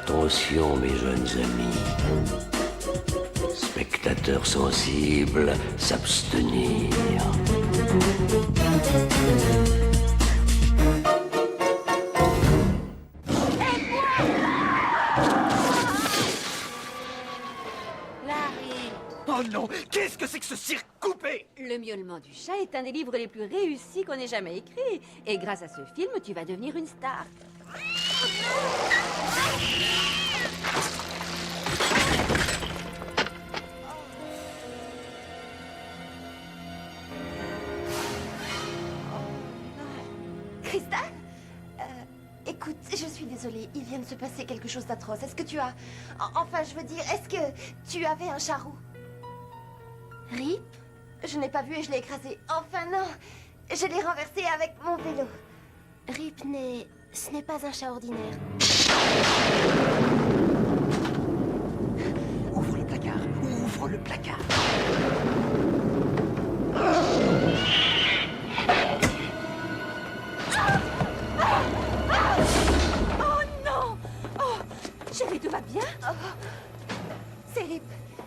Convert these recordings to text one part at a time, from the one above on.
Attention, mes jeunes amis. Spectateurs sensibles, s'abstenir. Larry! Oh non! Qu'est-ce que c'est que ce cirque coupé? Le miaulement du chat est un des livres les plus réussis qu'on ait jamais écrit. Et grâce à ce film, tu vas devenir une star. Krista? Écoute, je suis désolée, il vient de se passer quelque chose d'atroce. Est-ce que tu as... Enfin, je veux dire, est-ce que tu avais un charroux? Rip? Je n'ai pas vu et je l'ai écrasé. Enfin, non! Je l'ai renversé avec mon vélo. Rip n'est... Ce n'est pas un chat ordinaire. Ouvre le placard! Ouvre le placard! Oh non! Oh! Chérie, tout va bien? Oh. C'est Rip.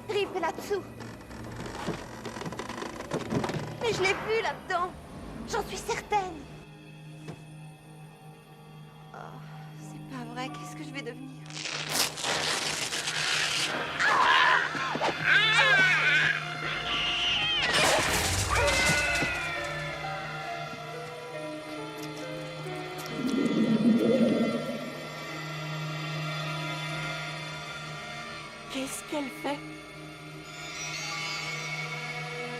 Rip est là-dessous. Mais je l'ai vu là-dedans. J'en suis certaine. Oh, c'est pas vrai. Qu'est-ce que je vais devenir? Qu'est-ce qu'elle fait?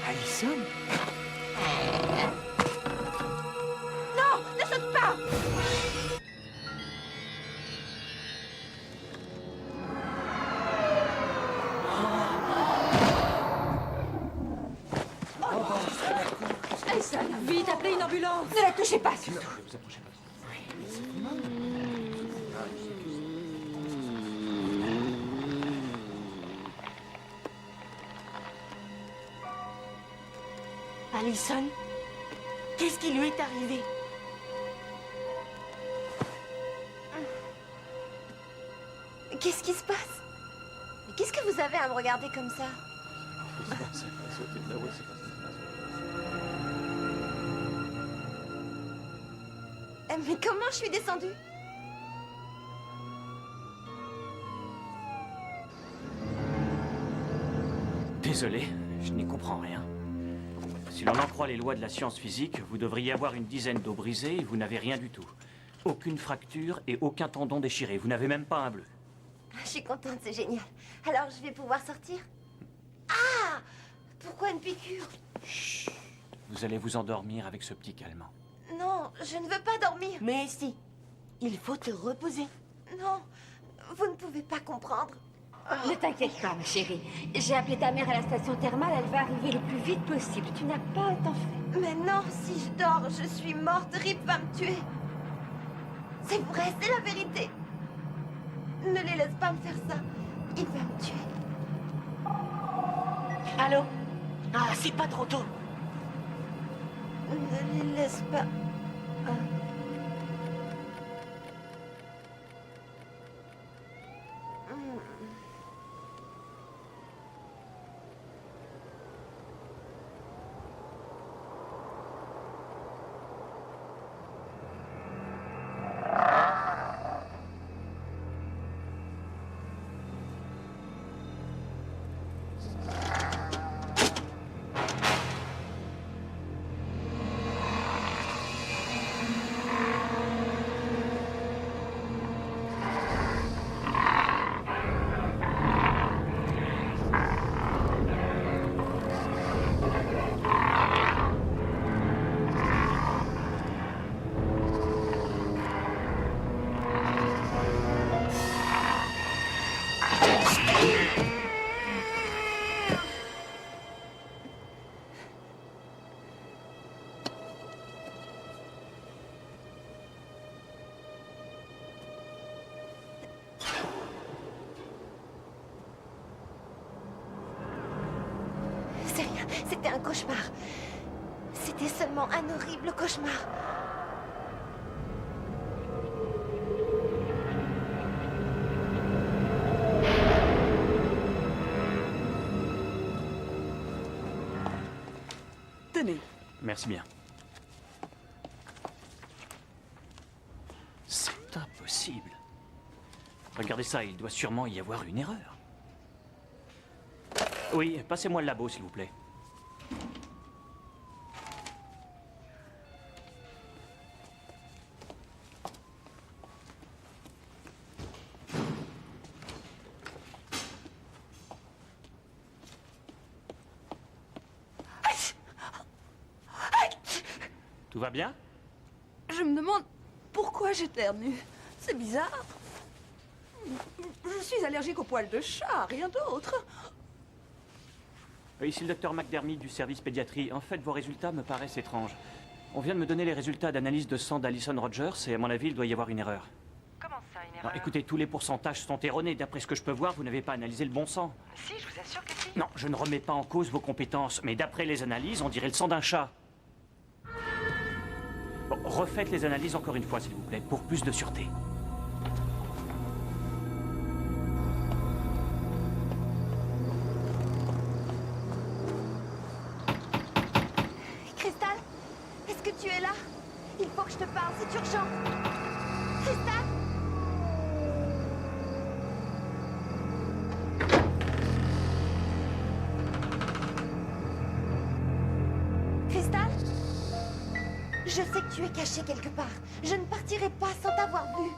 Allison? Non! Ne saute pas! Allison, vite, appelez une ambulance! Ne la touchez pas, surtout! Allison? Qu'est-ce qui lui est arrivé? Qu'est-ce qui se passe? Mais qu'est-ce que vous avez à me regarder comme ça? Mais comment je suis descendue? Désolé, je n'y comprends rien. Si l'on en croit les lois de la science physique, vous devriez avoir une dizaine d'os brisés et vous n'avez rien du tout. Aucune fracture et aucun tendon déchiré. Vous n'avez même pas un bleu. Je suis contente, c'est génial. Alors, je vais pouvoir sortir? Ah! Pourquoi une piqûre? Chut. Vous allez vous endormir avec ce petit calmant. Non, je ne veux pas dormir. Mais si, il faut te reposer. Non, vous ne pouvez pas comprendre. Ne t'inquiète pas, ma chérie. J'ai appelé ta mère à la station thermale, elle va arriver le plus vite possible. Tu n'as pas à t'en faire. Mais non, si je dors, je suis morte. Rip va me tuer. C'est vrai, c'est la vérité. Ne les laisse pas me faire ça. Il va me tuer. Allô? Ah, c'est pas trop tôt. Ne les laisse pas. Ah. C'est rien, c'était un cauchemar. C'était seulement un horrible cauchemar. Tenez. Merci bien. C'est impossible. Regardez ça, il doit sûrement y avoir une erreur. Oui, passez-moi le labo, s'il vous plaît. Tout va bien? Je me demande pourquoi j'éternue. C'est bizarre. Je suis allergique aux poils de chat, rien d'autre. Ici le docteur McDermott du service pédiatrie. En fait, vos résultats me paraissent étranges. On vient de me donner les résultats d'analyse de sang d'Alison Rogers et à mon avis, il doit y avoir une erreur. Comment ça, une erreur? Écoutez, tous les pourcentages sont erronés. D'après ce que je peux voir, vous n'avez pas analysé le bon sang. Si, je vous assure que si. Non, je ne remets pas en cause vos compétences, mais d'après les analyses, on dirait le sang d'un chat. Bon, refaites les analyses encore une fois, s'il vous plaît, pour plus de sûreté. Crystal, est-ce que tu es là? Il faut que je te parle, c'est urgent. Crystal? Crystal? Je sais que tu es caché quelque part. Je ne partirai pas sans t'avoir vu.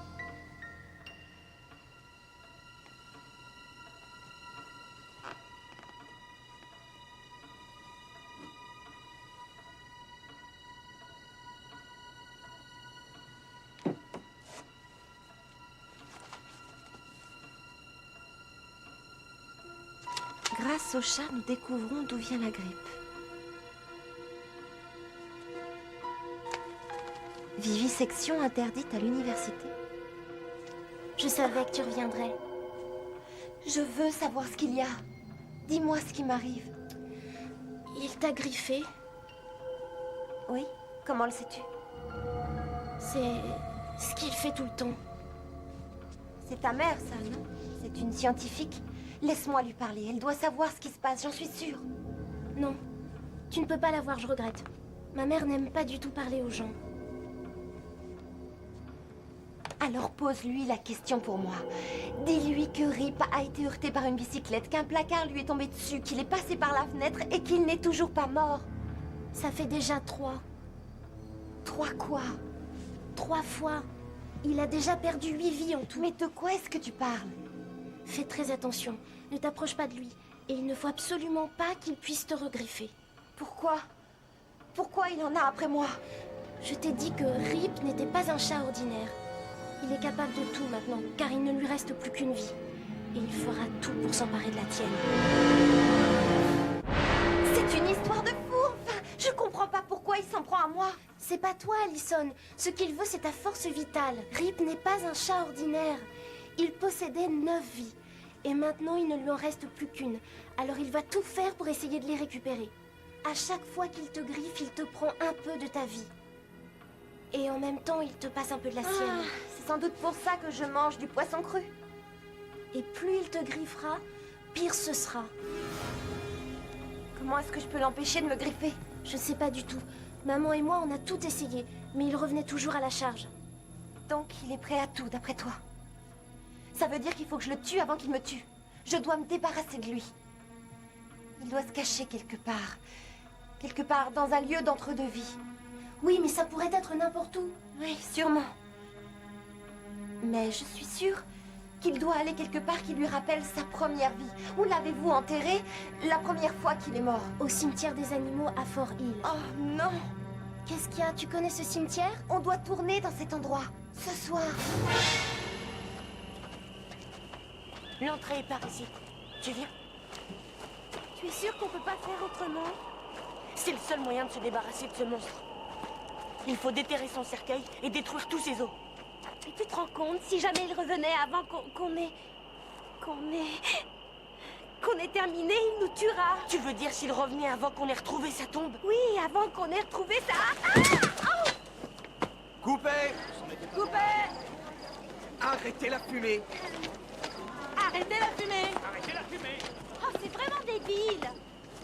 Grâce au chat, nous découvrons d'où vient la grippe. Vivisection interdite à l'université. Je savais que tu reviendrais. Je veux savoir ce qu'il y a. Dis-moi ce qui m'arrive. Il t'a griffé. Oui? Comment le sais-tu? C'est ce qu'il fait tout le temps. C'est ta mère, ça, non? C'est une scientifique. Laisse-moi lui parler. Elle doit savoir ce qui se passe, j'en suis sûre. Non, tu ne peux pas la voir, je regrette. Ma mère n'aime pas du tout parler aux gens. Alors pose-lui la question pour moi. Dis-lui que Rip a été heurté par une bicyclette, qu'un placard lui est tombé dessus, qu'il est passé par la fenêtre et qu'il n'est toujours pas mort. Ça fait déjà 3. 3 quoi? 3 fois. Il a déjà perdu 8 vies en tout. Mais de quoi est-ce que tu parles? Fais très attention. Ne t'approche pas de lui. Et il ne faut absolument pas qu'il puisse te regriffer. Pourquoi? Pourquoi il en a après moi? Je t'ai dit que Rip n'était pas un chat ordinaire. Il est capable de tout maintenant, car il ne lui reste plus qu'une vie. Et il fera tout pour s'emparer de la tienne. C'est une histoire de fou, enfin. Je comprends pas pourquoi il s'en prend à moi. C'est pas toi, Allison. Ce qu'il veut, c'est ta force vitale. Rip n'est pas un chat ordinaire. Il possédait 9 vies. Et maintenant, il ne lui en reste plus qu'une. Alors il va tout faire pour essayer de les récupérer. À chaque fois qu'il te griffe, il te prend un peu de ta vie. Et en même temps, il te passe un peu de la sienne. C'est sans doute pour ça que je mange du poisson cru. Et plus il te griffera, pire ce sera. Comment est-ce que je peux l'empêcher de me griffer? Je sais pas du tout. Maman et moi, on a tout essayé, mais il revenait toujours à la charge. Donc, il est prêt à tout, d'après toi. Ça veut dire qu'il faut que je le tue avant qu'il me tue. Je dois me débarrasser de lui. Il doit se cacher quelque part. Quelque part dans un lieu d'entre-deux-vies. Oui, mais ça pourrait être n'importe où. Oui, sûrement. Mais je suis sûre qu'il doit aller quelque part qui lui rappelle sa première vie. Où l'avez-vous enterré la première fois qu'il est mort? Au cimetière des animaux à Fort Hill. Oh non! Qu'est-ce qu'il y a? Tu connais ce cimetière? On doit tourner dans cet endroit. Ce soir. L'entrée est par ici. Tu viens? Tu es sûr qu'on peut pas faire autrement? C'est le seul moyen de se débarrasser de ce monstre. Il faut déterrer son cercueil et détruire tous ses os. Et tu te rends compte, si jamais il revenait avant qu'on ait terminé, il nous tuera. Tu veux dire s'il revenait avant qu'on ait retrouvé sa tombe? Oui, avant qu'on ait retrouvé sa... Coupez! Coupez! Arrêtez la fumée! Arrêtez la fumée! Arrêtez la fumée! Oh, c'est vraiment débile!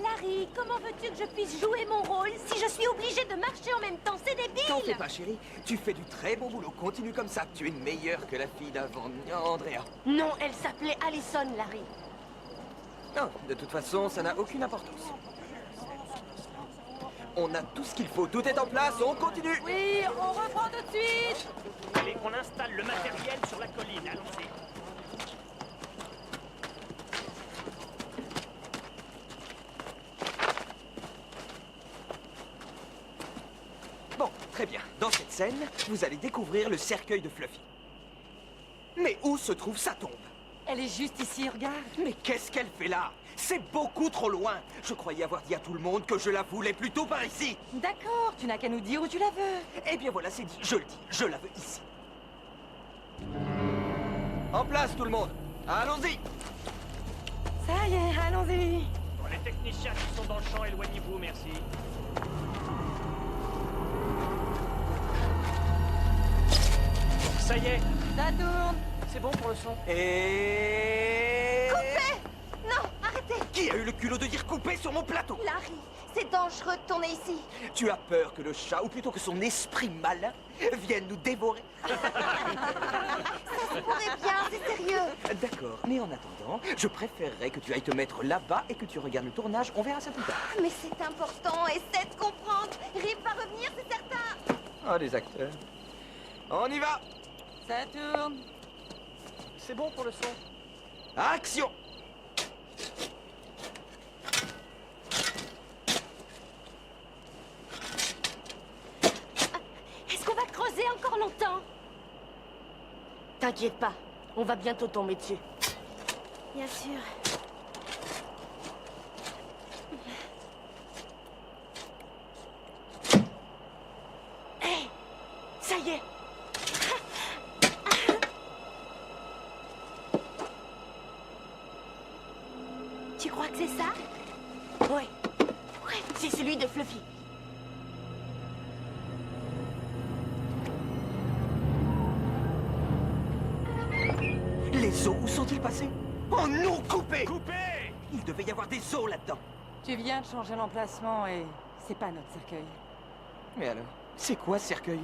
Larry, comment veux-tu que je puisse jouer mon rôle si je suis obligée de marcher en même temps? C'est T'en fais débile! pas, chérie. Tu fais du très bon boulot. Continue comme ça. Tu es meilleure que la fille d'avant, Andrea. Non, elle s'appelait Allison, Larry. Non, de toute façon, ça n'a aucune importance. On a tout ce qu'il faut. Tout est en place. On continue. Oui, on reprend tout de suite. Allez, on installe le matériel sur la colline, allons-y. Bon, très bien. Dans cette scène, vous allez découvrir le cercueil de Fluffy. Mais où se trouve sa tombe? Elle est juste ici, regarde. Mais qu'est-ce qu'elle fait là? C'est beaucoup trop loin. Je croyais avoir dit à tout le monde que je la voulais plutôt par ici. D'accord, tu n'as qu'à nous dire où tu la veux. Eh bien voilà, c'est dit. Je le dis. Je la veux ici. En place, tout le monde. Allons-y. Ça y est, allons-y. Bon, les techniciens qui sont dans le champ, éloignez-vous, merci. Ça y est, Ça tourne. c'est bon pour le son. Et... Coupez! Non, arrêtez! Qui a eu le culot de dire couper sur mon plateau? Larry, c'est dangereux de tourner ici. Tu as peur que le chat, ou plutôt que son esprit malin, vienne nous dévorer? Ça se pourrait bien, c'est sérieux. D'accord, mais en attendant, je préférerais que tu ailles te mettre là-bas et que tu regardes le tournage. On verra ça plus tard. Mais c'est important, essaie de comprendre. Rip va revenir, c'est certain. Oh, les acteurs. On y va. Ça tourne. C'est bon pour le son. Action! Est-ce qu'on va creuser encore longtemps? T'inquiète pas, on va bientôt tomber dessus. Bien sûr. Hé, ça y est. Tu crois que c'est ça? Ouais, c'est celui de Fluffy. Les os, où sont-ils passés? Oh non, coupé! Coupez! Il devait y avoir des os là-dedans. Tu viens de changer l'emplacement et c'est pas notre cercueil. Mais alors, c'est quoi ce cercueil?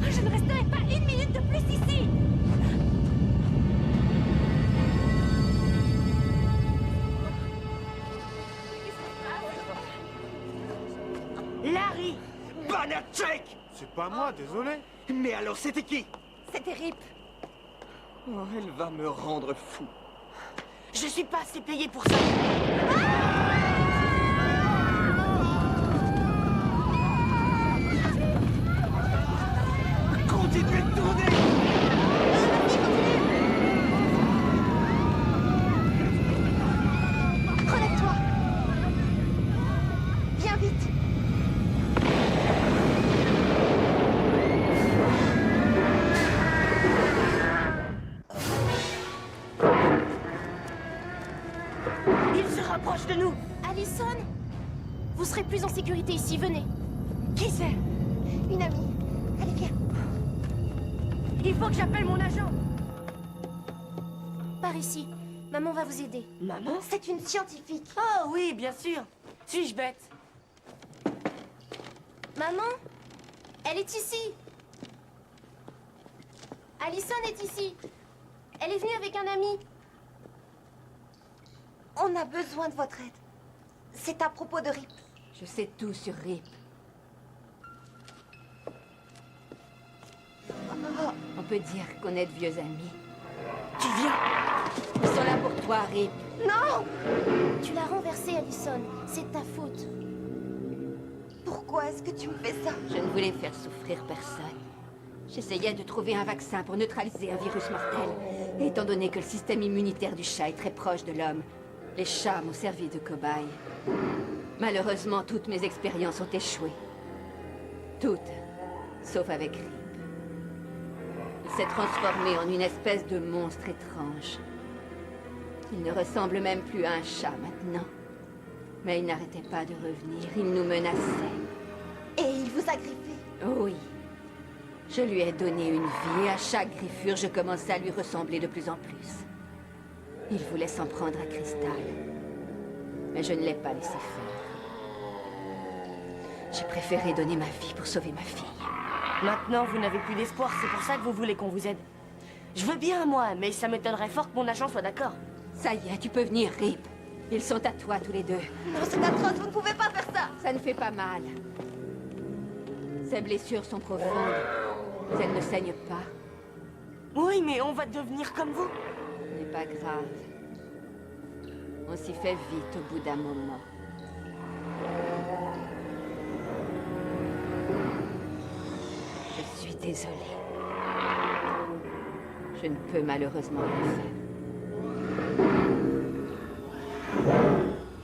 Je ne resterai pas une minute de plus ici. Larry! Banachek! C'est pas moi, désolé. Mais alors, c'était qui? C'était Rip. Oh, elle va me rendre fou. Je suis pas assez payé pour ça. Continuez de tourner! Relève-toi. Viens vite. Il se rapproche de nous. Allison? Vous serez plus en sécurité ici, venez. Qui c'est? Une amie. Allez, viens. Il faut que j'appelle mon agent. Par ici. Maman va vous aider. Maman? C'est une scientifique. Oh oui, bien sûr. Suis-je bête? Maman? Elle est ici. Allison est ici. Elle est venue avec un ami. On a besoin de votre aide. C'est à propos de Rip. Je sais tout sur Rip. On peut dire qu'on est de vieux amis. Tu viens? Ils sont là pour toi, Rip. Non! Tu l'as renversé, Allison. C'est de ta faute. Pourquoi est-ce que tu me fais ça? Je ne voulais faire souffrir personne. J'essayais de trouver un vaccin pour neutraliser un virus mortel. Et étant donné que le système immunitaire du chat est très proche de l'homme, les chats m'ont servi de cobaye. Malheureusement, toutes mes expériences ont échoué. Toutes, sauf avec Rip. Il s'est transformé en une espèce de monstre étrange. Il ne ressemble même plus à un chat maintenant. Mais il n'arrêtait pas de revenir, il nous menaçait. Et il vous a griffé. Oui. Je lui ai donné une vie et à chaque griffure, je commençais à lui ressembler de plus en plus. Il voulait s'en prendre à Crystal. Mais je ne l'ai pas laissé faire. J'ai préféré donner ma vie pour sauver ma fille. Maintenant, vous n'avez plus d'espoir, c'est pour ça que vous voulez qu'on vous aide. Je veux bien, moi, mais ça m'étonnerait fort que mon agent soit d'accord. Ça y est, tu peux venir, Rip. Ils sont à toi, tous les deux. Non, c'est atroce, vous ne pouvez pas faire ça. Ça ne fait pas mal. Ses blessures sont profondes. Elles ne saignent pas. Oui, mais on va devenir comme vous. Ce n'est pas grave. On s'y fait vite au bout d'un moment. Je suis désolée. Je ne peux malheureusement rien faire.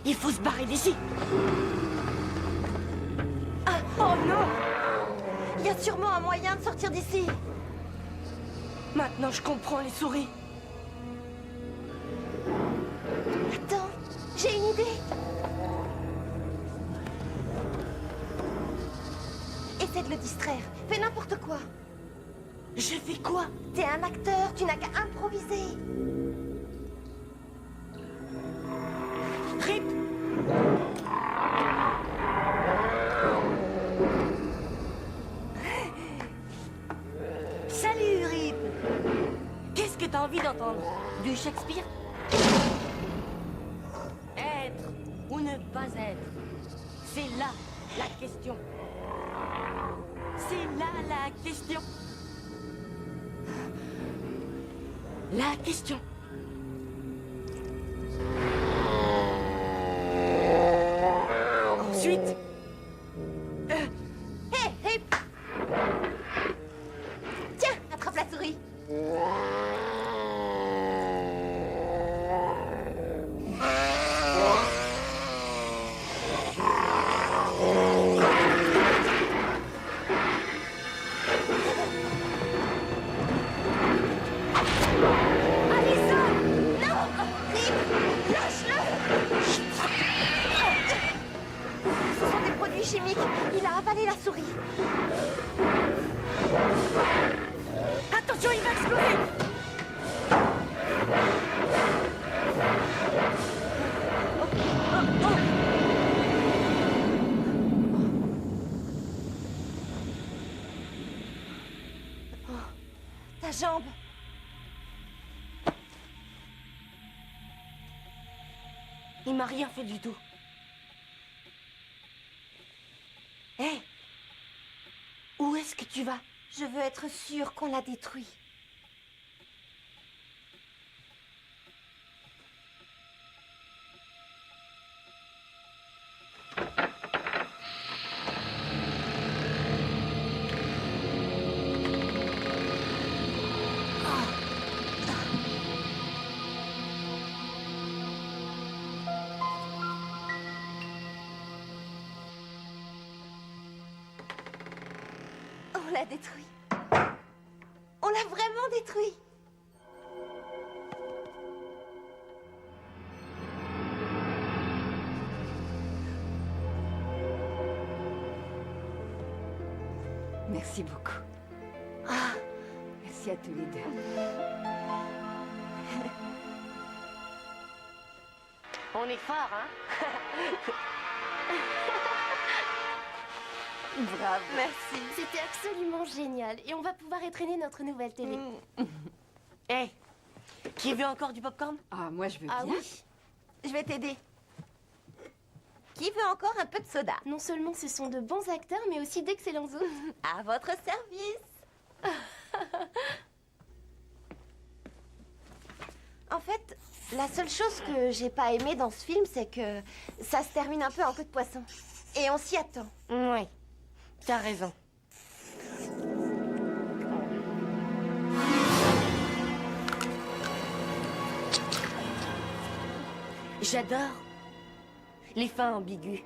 Il faut se barrer d'ici. Ah, oh non! Il y a sûrement un moyen de sortir d'ici. Maintenant, je comprends les souris. Attends, j'ai une idée. Essaie de le distraire. Fais n'importe quoi. Je fais quoi? T'es un acteur, tu n'as qu'à improviser. Rip! Salut, Rip! Qu'est-ce que t'as envie d'entendre? Du Shakespeare? Être ou ne pas être? C'est là la question. C'est là la question. La question. Ensuite... Hé, Rip! Tiens, attrape la souris. Chimique, il a avalé la souris. Attention, il va exploser! Ta jambe. Il m'a rien fait du tout. Hé! Où est-ce que tu vas? Je veux être sûre qu'on l'a détruit. On l'a détruit. On l'a vraiment détruit. Merci beaucoup. Ah, Merci à tous les deux. On est fort, hein? Bravo. merci. C'était absolument génial. Et on va pouvoir étraîner notre nouvelle télé. Hé! Qui veut encore du popcorn? Ah, moi je veux Ah bien. oui, je vais t'aider. Qui veut encore un peu de soda? Non seulement ce sont de bons acteurs, mais aussi d'excellents hôtes. À votre service. En fait, la seule chose que j'ai pas aimée dans ce film, c'est que ça se termine un peu en queue de poisson. Et on s'y attend. Oui, t'as raison. J'adore les fins ambiguës.